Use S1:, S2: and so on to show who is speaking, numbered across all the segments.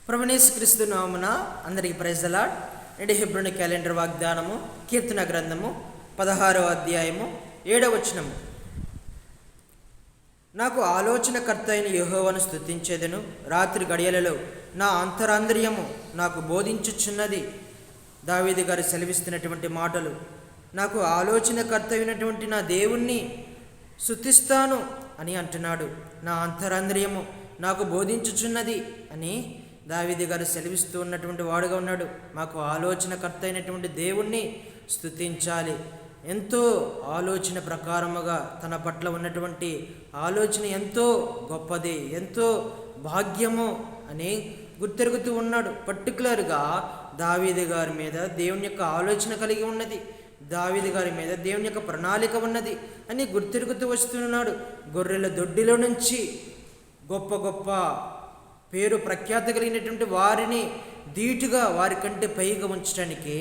S1: ప్రభువైన యేసుక్రీస్తు నామమున అందరికీ ప్రైజ్ ది లార్డ్. నేటి హెబ్రోను క్యాలెండర్ వాగ్దానము కీర్తన గ్రంథము 16వ అధ్యాయము 7వ వచనము. నాకు ఆలోచనకర్త అయిన యెహోవాను స్తుతించెదను. రాత్రి గడియలలో నా అంతరాంతర్యము నాకు బోధించుచున్నది. దావీదు గారు సెలవిస్తున్నటువంటి మాటలు. నాకు ఆలోచనకర్త అయినటువంటి నా దేవుణ్ణి స్తుతిస్తాను అని అంటున్నాడు. నా అంతరాంతర్యము నాకు బోధించుచున్నది అని దావీదు గారు సెలవిస్తూ ఉన్నటువంటి వాడుగా ఉన్నాడు. మాకు ఆలోచనకర్త అయినటువంటి దేవుణ్ణి స్తుతించాలి. ఎంతో ఆలోచన ప్రకారముగా తన పట్ల ఉన్నటువంటి ఆలోచన ఎంతో గొప్పది, ఎంతో భాగ్యము అని గుర్తెరుగుతూ ఉన్నాడు. పర్టికులర్గా దావీదు గారి మీద దేవుని యొక్క ఆలోచన కలిగి ఉన్నది, దావీదు గారి మీద దేవుని యొక్క ప్రణాళిక ఉన్నది అని గుర్తెరుగుతూ వస్తున్నాడు. గొర్రెల దొడ్డిలో నుంచి గొప్ప గొప్ప పేరు ప్రఖ్యాత కలిగినటువంటి వారిని ధీటుగా వారికంటే పైగా ఉంచడానికి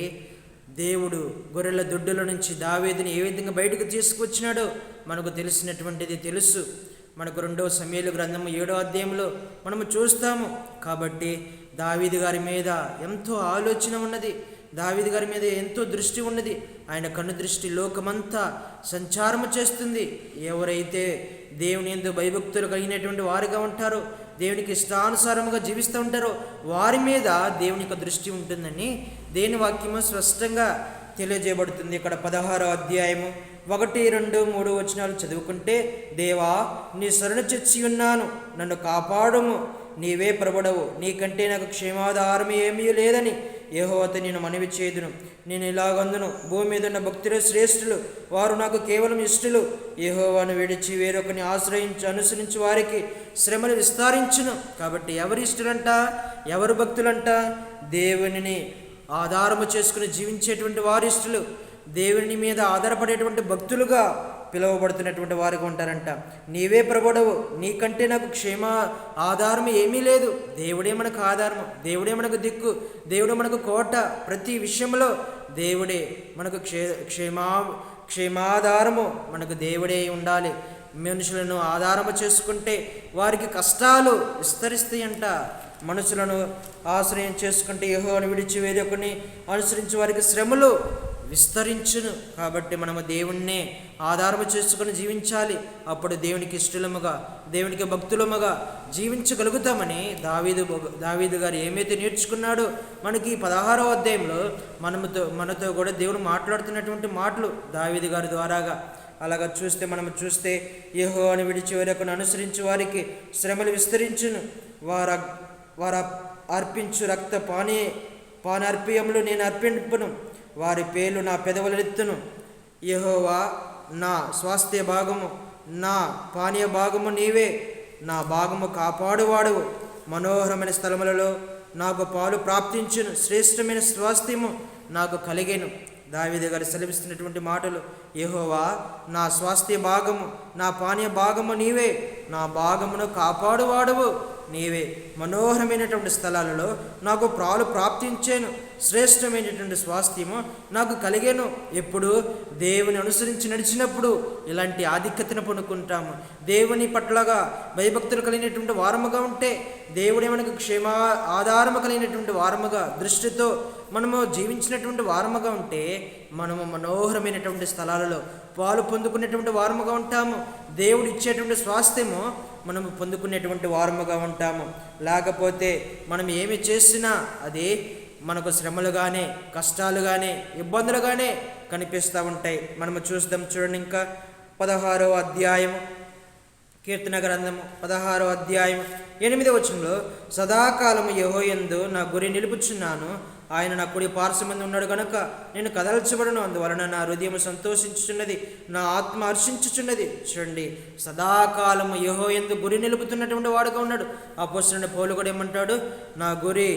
S1: దేవుడు గొర్రెల దొడ్డుల నుంచి దావీదుని ఏ విధంగా బయటకు తీసుకొచ్చినాడో మనకు తెలిసినటువంటిది తెలుసు. మనకు 2వ సమూయేలు గ్రంథము 7వ అధ్యాయంలో మనము చూస్తాము. కాబట్టి దావీదు గారి మీద ఎంతో ఆలోచన ఉన్నది, దావీదు గారి మీద ఎంతో దృష్టి ఉన్నది. ఆయన కన్ను దృష్టి లోకమంతా సంచారము చేస్తుంది. ఎవరైతే దేవుని యందు భయభక్తులు కలిగినటువంటి వారుగా ఉంటారో, దేవునికి ఇష్టానుసారముగా జీవిస్తూ ఉంటారో వారి మీద దేవుని యొక్క దృష్టి ఉంటుందని దేవుని వాక్యము స్పష్టంగా తెలియజేయబడుతుంది. ఇక్కడ 16వ అధ్యాయము 1, 2, 3 వచనాలు చదువుకుంటే, దేవా నీ శరణు చొచ్చి ఉన్నాను, నన్ను కాపాడుము, నీవే ప్రభుడవు, నీకంటే నాకు క్షేమాధారం ఏమీ లేదని యెహోవాతో నేను మనవి చేయుదును. నేను ఇలాగందును, భూమి మీద ఉన్న భక్తులు శ్రేష్ఠులు, వారు నాకు కేవలం ఇష్టలు. యెహోవాను విడిచి వేరొకరిని అనుసరించి వారికి శ్రమలు విస్తరించును. కాబట్టి ఎవరు ఇష్టలంట, ఎవరు భక్తులంట? దేవునిని ఆధారము చేసుకుని జీవించేటువంటి వారు ఇష్టలు, దేవుని మీద ఆధారపడేటువంటి భక్తులుగా పిలువబడుతున్నటువంటి వారికి ఉంటారంట. నీవే ప్రభుడవు, నీకంటే నాకు ఆధారం ఏమీ లేదు. దేవుడే మనకు ఆధారము, దేవుడే మనకు దిక్కు, దేవుడే మనకు కోట. ప్రతి విషయంలో దేవుడే మనకు క్షేమాధారము, మనకు దేవుడే ఉండాలి. మనుషులను ఆధారము చేసుకుంటే వారికి కష్టాలు విస్తరిస్తాయంట. మనుషులను ఆశ్రయం చేసుకుంటే యెహోవాను విడిచి వేరొకరిని అనుసరించి వారికి శ్రమలు విస్తరించును. కాబట్టి మనము దేవుణ్ణే ఆధారము చేసుకుని జీవించాలి. అప్పుడు దేవునికి ఇష్టలముగా, దేవునికి భక్తులముగా జీవించగలుగుతామని దావీదు గారు ఏమైతే నేర్చుకున్నాడో మనకి 16వ అధ్యాయంలో మనతో కూడా దేవుడు మాట్లాడుతున్నటువంటి మాటలు దావీదు గారి ద్వారాగా. అలాగా మనము చూస్తే యెహోవాను విడిచి వేరొకరిని అనుసరించి వారికి శ్రమలు విస్తరించును. వారు అర్పించు రక్త పానార్పయములు నేను అర్పింపను, వారి పేర్లు నా పెదవులెత్తును. యెహోవా నా స్వాస్థ్య భాగము, నా పానీయ భాగము నీవే, నా భాగము కాపాడువాడువు. మనోహరమైన స్థలములలో నాకు పాలు ప్రాప్తించును, శ్రేష్టమైన స్వాస్థ్యము నాకు కలిగేను. దావీదు గారు సెలవిస్తున్నటువంటి మాటలు. యెహోవా నా స్వాస్థ్య భాగము, నా పానీయ భాగము నీవే, నా భాగమును కాపాడువాడువు నీవే. మనోహరమైనటువంటి స్థలాలలో నాకు పాలు ప్రాప్తించాను, శ్రేష్టమైనటువంటి స్వాస్థ్యము నాకు కలిగేను. ఎప్పుడు దేవుని అనుసరించి నడిచినప్పుడు ఇలాంటి ఆధిక్యతను పొందుకుంటాము. దేవుని పట్లగా భయభక్తులు కలిగినటువంటి వారముగా ఉంటే, దేవుడే మనకు ఆధారము కలిగినటువంటి వారముగా దృష్టితో మనము జీవించినటువంటి వారముగా ఉంటే మనము మనోహరమైనటువంటి స్థలాలలో పాలు పొందుకునేటువంటి వారముగా ఉంటాము. దేవుడు ఇచ్చేటువంటి స్వాస్థ్యము మనము పొందుకునేటువంటి వారముగా ఉంటాము. లేకపోతే మనం ఏమి చేసినా అది మనకు శ్రమలుగానే, కష్టాలుగానే, ఇబ్బందులుగానే కనిపిస్తూ ఉంటాయి. మనము చూడండి. ఇంకా 16వ అధ్యాయం కీర్తన గ్రంథము 16వ అధ్యాయం 8వ వచనంలో, సదాకాలము యెహోవాయందు నా గురి నిలుపుచున్నాను, ఆయన నా కుడి పార్శ్వమందు ఉన్నాడు కనుక నేను కదల్చబడను. అందువలన నా హృదయం సంతోషించుచున్నది, నా ఆత్మ హర్షించుచున్నది. చూడండి, సదాకాలము యెహోవాయందు గురి నిలుపుతున్నటువంటి వాడుగా ఉన్నాడు. అపోస్తలుడైన పౌలు కూడా ఏమంటాడు? నా గురి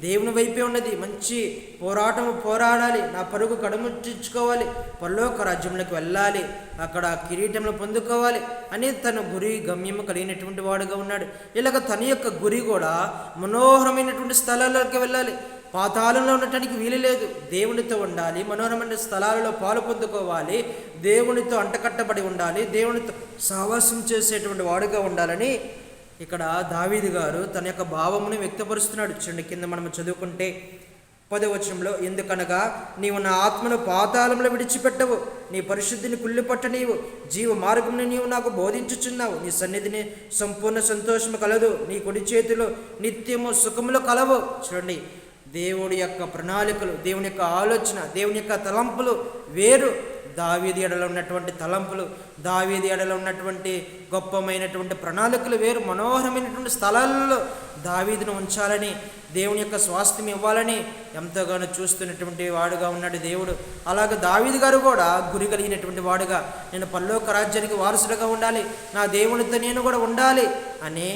S1: దేవుని వైపే ఉన్నది, మంచి పోరాడాలి, నా పరుగు కడుముట్టించుకోవాలి, పరలోక రాజ్యంలోకి వెళ్ళాలి, అక్కడ కిరీటంలో పొందుకోవాలి అని తన గురి గమ్యము కలిగినటువంటి వాడుగా ఉన్నాడు. ఇలాగ తన యొక్క గురి కూడా మనోహరమైనటువంటి స్థలాల్లోకి వెళ్ళాలి. పాతాళంలో ఉండటానికి వీలు లేదు. దేవునితో ఉండాలి, మనోహరమైన స్థలాలలో పాలు పొందుకోవాలి, దేవునితో అంటకట్టబడి ఉండాలి, దేవునితో సహవాసం చేసేటువంటి వాడుగా ఉండాలని ఇక్కడ దావీదు గారు తన యొక్క భావమును వ్యక్తపరుస్తున్నాడు. చూడండి, కింద మనం చదువుకుంటే 10వ వచనంలో, ఎందుకనగా నీవు నా ఆత్మను పాతాళంలో విడిచిపెట్టవు, నీ పరిశుద్ధిని కుళ్ళిపట్ట నీవు జీవ మార్గమును నీవు నాకు బోధించుచున్నావు, నీ సన్నిధిని సంపూర్ణ సంతోషము కలదు, నీ కుడి చేతిలో నిత్యము సుఖములు కలవు. చూడండి, దేవుడి యొక్క ప్రణాళికలు, దేవుని యొక్క ఆలోచన, దేవుని యొక్క తలంపులు వేరు. దావీదు ఎడలో ఉన్నటువంటి తలంపులు, దావీదు ఎడలో ఉన్నటువంటి గొప్పమైనటువంటి ప్రణాళికలు వేరు. మనోహరమైనటువంటి స్థలాలలో దావీదును ఉంచాలని, దేవుని యొక్క స్వాస్థ్యం ఇవ్వాలని ఎంతగానో చూస్తున్నటువంటి వాడుగా ఉన్నాడు దేవుడు. అలాగే దావీదు గారు కూడా గురి కలిగినటువంటి వాడుగా, నేను పరలోక రాజ్యానికి వారసుడుగా ఉండాలి, నా దేవునితో నేను కూడా ఉండాలి అని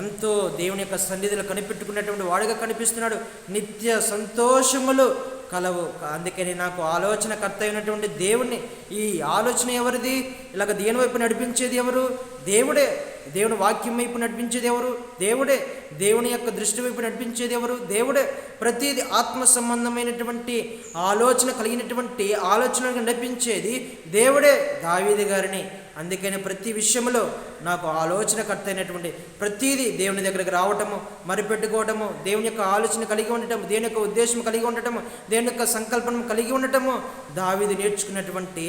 S1: ఎంతో దేవుని యొక్క సన్నిధిలో కనిపెట్టుకున్నటువంటి వాడుగా కనిపిస్తున్నాడు. నిత్య సంతోషములు కలవు. అందుకని నాకు ఆలోచనకర్త అయినటువంటి దేవుణ్ణి, ఈ ఆలోచన ఎవరిది? ఇలాగ దేని వైపు నడిపించేది ఎవరు? దేవుడే. దేవుని వాక్యం వైపు నడిపించేది ఎవరు? దేవుడే. దేవుని యొక్క దృష్టి వైపు నడిపించేది ఎవరు? దేవుడే. ప్రతిదీ ఆత్మ సంబంధమైనటువంటి ఆలోచన కలిగినటువంటి ఆలోచనకు నడిపించేది దేవుడే దావీదు గారిని. అందుకని ప్రతి విషయంలో నాకు ఆలోచనకర్త అయినటువంటి ప్రతిదీ దేవుని దగ్గరికి రావటము, మరిపెట్టుకోవటము, దేవుని యొక్క ఆలోచన కలిగి ఉండటము, దేవుని యొక్క ఉద్దేశం కలిగి ఉండటము, దేవుని యొక్క సంకల్పం కలిగి ఉండటము దావీదు నేర్చుకున్నటువంటి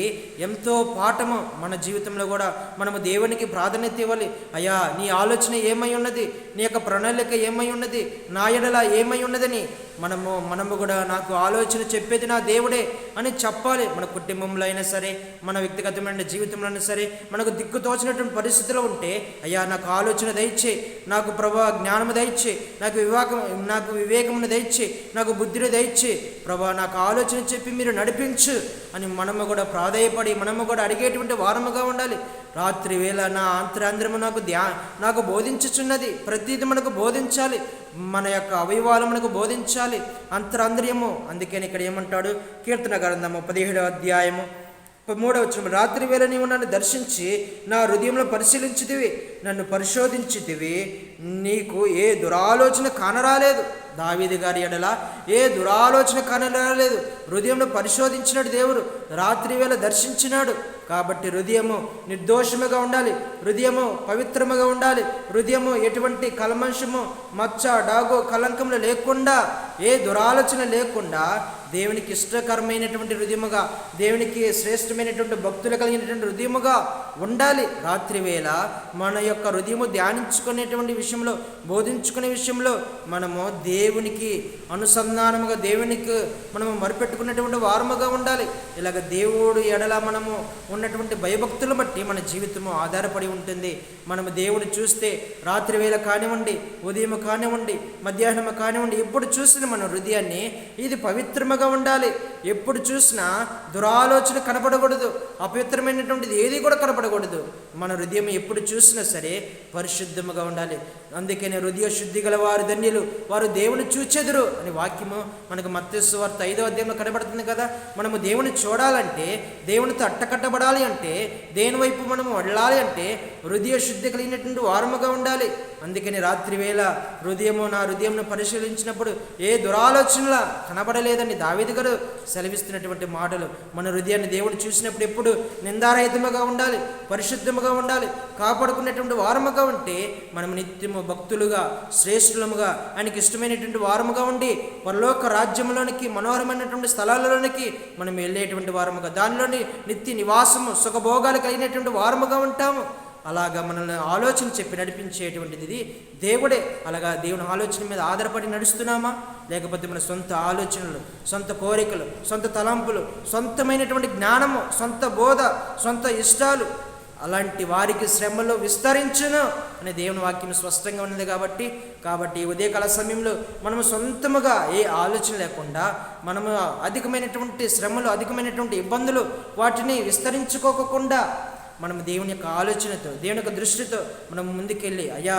S1: ఎంతో పాఠము. మన జీవితంలో కూడా మనము దేవునికి ప్రాధాన్యత ఇవ్వాలి. అయ్యా, నీ ఆలోచన ఏమై ఉన్నది, నీ యొక్క ప్రణాళిక ఏమై ఉన్నది, నా ఎడల ఏమై ఉన్నదని మనము కూడా నాకు ఆలోచన చెప్పేది నా దేవుడే అని చెప్పాలి. మన కుటుంబంలో అయినా సరే, మన వ్యక్తిగతమైన జీవితంలో అయినా సరే, మనకు దిక్కుతోచినటువంటి పరిస్థితిలో ఉంటే, అయ్యా నాకు ఆలోచన దయచే, నాకు ప్రభా జ్ఞానము దయచే, నాకు వివేకమును దయచే, నాకు బుద్ధిని దయచే ప్రభా, నాకు ఆలోచన చెప్పి మీరు నడిపించు అని మనము కూడా ప్రాధేయపడి మనము కూడా అడిగేటువంటి వారముగా ఉండాలి. రాత్రి వేళ నా అంతరాంధ్రము నాకు బోధించుచున్నది. ప్రతిదీ మనకు బోధించాలి, మన యొక్క అవయవాలు మనకు బోధించాలి, అంతరాంధ్రయము. అందుకని ఇక్కడ ఏమంటాడు? కీర్తన గ్రంథము 17వ అధ్యాయము 3వ వచనం, రాత్రి వేళ నీవు నన్ను దర్శించి నా హృదయంలో పరిశీలించితివి, నన్ను పరిశోధించితివి, నీకు ఏ దురాలోచన కానరాలేదు. దావీదు గారి ఎడల ఏ దురాలోచన కానరాలేదు. హృదయంలో పరిశోధించినాడు దేవుడు, రాత్రి వేళ దర్శించినాడు. కాబట్టి హృదయము నిర్దోషముగా ఉండాలి, హృదయము పవిత్రముగా ఉండాలి, హృదయము ఎటువంటి కల్మషము, మచ్చ, డాగు, కలంకములు లేకుండా, ఏ దురాలోచన లేకుండా దేవునికి ఇష్టకరమైనటువంటి హృదయముగా, దేవునికి శ్రేష్టమైనటువంటి భక్తులు కలిగినటువంటి హృదయముగా ఉండాలి. రాత్రి వేళ మన యొక్క హృదయము ధ్యానించుకునేటువంటి విషయంలో, బోధించుకునే విషయంలో మనము దేవునికి అనుసంధానముగా, దేవునికి మనము మరిపెట్టుకున్నటువంటి వారముగా ఉండాలి. ఇలాగ దేవుడు ఎడల మనము ఉన్నటువంటి భయభక్తులు బట్టి మన జీవితము ఆధారపడి ఉంటుంది. మనము దేవుడు చూస్తే రాత్రి వేళ కానివ్వండి, ఉదయం కానివ్వండి, మధ్యాహ్నం కానివ్వండి, ఎప్పుడు చూసిన మన హృదయాన్ని ఇది పవిత్రముగా ఉండాలి. ఎప్పుడు చూసినా దురాలోచన కనపడకూడదు, అపవిత్రమైనటువంటిది ఏది కూడా కనపడకూడదు. మన హృదయం ఎప్పుడు చూసినా సరే పరిశుద్ధముగా ఉండాలి. అందుకని హృదయ శుద్ధి గల వారు ధన్యులు, వారు దేవుని చూచెదురు అని వాక్యము మనకు మత్తయి సువార్త 5వ అధ్యాయంలో కనబడుతుంది కదా. మనము దేవుని చూడాలంటే, దేవునితో అట్టకట్టబడాలి అంటే, దేని వైపు మనము వెళ్ళాలి అంటే హృదయ శుద్ధి కలిగినటువంటి వారముగా ఉండాలి. అందుకని రాత్రి వేళ నా హృదయంను పరిశీలించినప్పుడు ఏ దురాలోచనలా కనబడలేదని దావీదు గారు సెలవిస్తున్నటువంటి మాటలు. మన హృదయాన్ని దేవుడు చూసినప్పుడు ఎప్పుడు నిందారహితముగా ఉండాలి, పరిశుద్ధముగా ఉండాలి, కాపాడుకునేటువంటి వారముగా ఉంటే మనం నిత్యము భక్తులుగా, శ్రేష్ఠులముగా, ఆయనకి ఇష్టమైనటువంటి వారముగా ఉండి పరలోక రాజ్యంలోనికి, మనోహరమైనటువంటి స్థలాలలోనికి మనం వెళ్ళేటువంటి వారముగా, దానిలోని నిత్య నివాసము, సుఖభోగాలు కలిగినటువంటి వారముగా ఉంటాము. అలాగా మనల్ని ఆలోచన చెప్పి నడిపించేటువంటిది దేవుడే. అలాగా దేవుని ఆలోచన మీద ఆధారపడి నడుస్తున్నామా, లేకపోతే మన సొంత ఆలోచనలు, సొంత కోరికలు, సొంత తలంపులు, సొంతమైనటువంటి జ్ఞానము, సొంత బోధ, సొంత ఇష్టాలు, అలాంటి వారికి శ్రమలు విస్తరించును అనే దేవుని వాక్యం స్పష్టంగా ఉన్నది. కాబట్టి ఉదయకాల సమయంలో మనము సొంతముగా ఏ ఆలోచన లేకుండా, మనము అధికమైనటువంటి శ్రమలు, అధికమైనటువంటి ఇబ్బందులు వాటిని విస్తరించుకోకుండా మనం దేవుని యొక్క ఆలోచనతో, దేవుని యొక్క దృష్టితో మనం ముందుకెళ్ళి, అయ్యా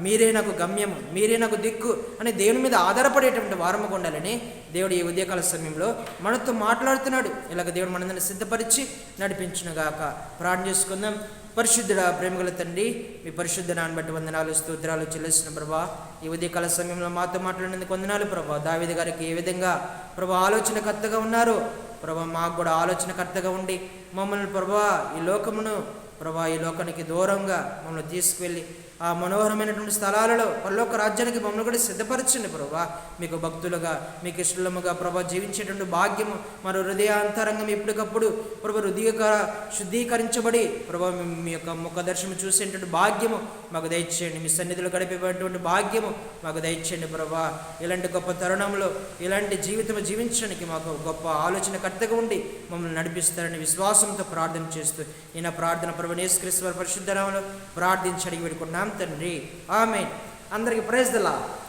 S1: మీరే నాకు గమ్యము, మీరే నాకు దిక్కు అని దేవుని మీద ఆధారపడేటువంటి వారముగా ఉండాలని దేవుడు ఈ ఉదయకాల సమయంలో మనతో మాట్లాడుతున్నాడు. ఇలాగ దేవుడు మనందరిని సిద్ధపరిచి నడిపించునుగాక. ప్రార్థన చేసుకుందాం. పరిశుద్ధుడా, ప్రేమగల తండ్రి, మీ పరిశుద్ధ నాన్ని బట్టి వందనాలు, స్తోత్రాలు చెల్లిస్తున్న ప్రభా. ఈ ఉదయకాల సమయంలో మాతో మాట్లాడినందుకు వందనాలు ప్రభా. దావీదు గారికి ఏ విధంగా ప్రభా ఆలోచనకర్తగా ఉన్నారు ప్రభా, మాకు కూడా ఆలోచనకర్తగా ఉండి మమ్మల్ని ప్రభా ఈ లోకానికి దూరంగా మమ్మల్ని తీసుకువెళ్ళి ఆ మనోహరమైనటువంటి స్థలాలలో పరలోక రాజ్యానికి మమ్మల్ని కూడా సిద్ధపరచండి ప్రభా. మీకు భక్తులుగా మీకు ఇష్టముగా ప్రభా జీవించేటువంటి భాగ్యము మరి హృదయాంతరంగం ఎప్పటికప్పుడు ప్రభు శుద్ధీకరించబడి ప్రభా మీ యొక్క ముఖ దర్శనం చూసేటువంటి భాగ్యము మాకు దయచేయండి. మీ సన్నిధిలో గడిపేటువంటి భాగ్యము మాకు దయచేయండి ప్రభా. ఇలాంటి గొప్ప తరుణంలో ఇలాంటి జీవితం జీవించడానికి మాకు గొప్ప ఆలోచనకర్తగా ఉండి మమ్మల్ని నడిపిస్తారని విశ్వాసంతో ప్రార్థన చేస్తూ ఈయన ప్రార్థన ప్రభు యేసుక్రీస్తు వారి పరిశుద్ధ నామములో ప్రార్థించి అడిగి పెట్టుకున్నాం తండ్రి. ఆమేన్. అందరికీ ప్రైజ్ ది లార్డ్.